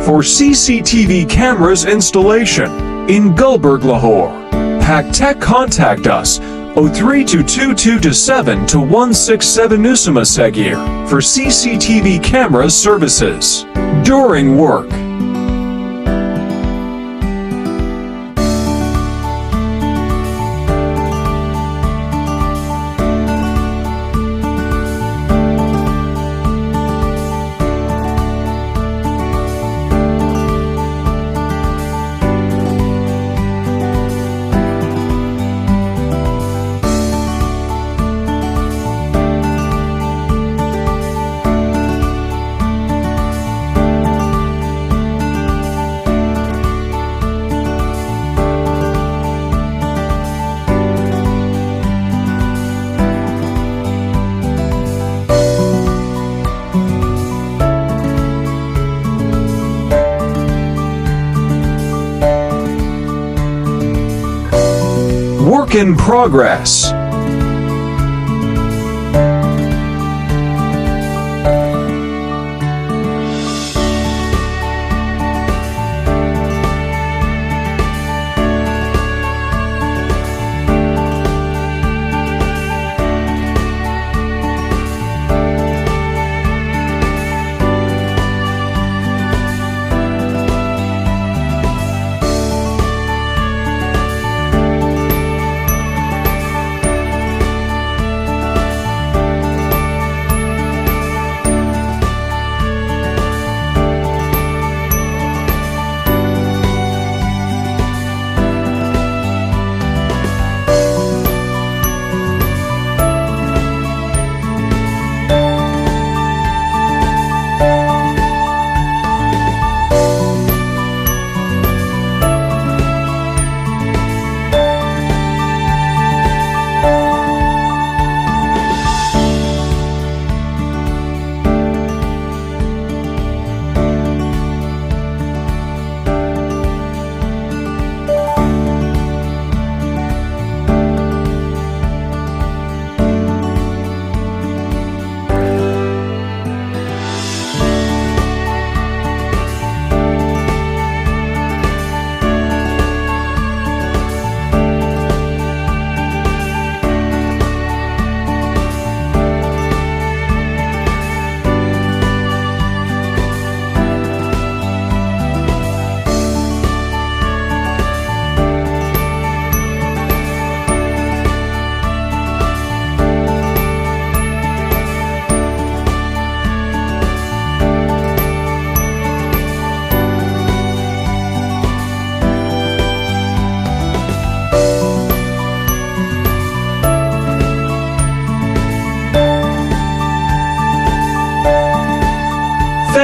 for CCTV cameras installation in Gulberg, Lahore. PAK contact us 0322227-167 Usama Sagheer for CCTV camera services during work. Work in progress.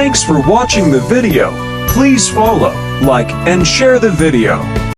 Thanks for watching the video. Please follow, like, and share the video.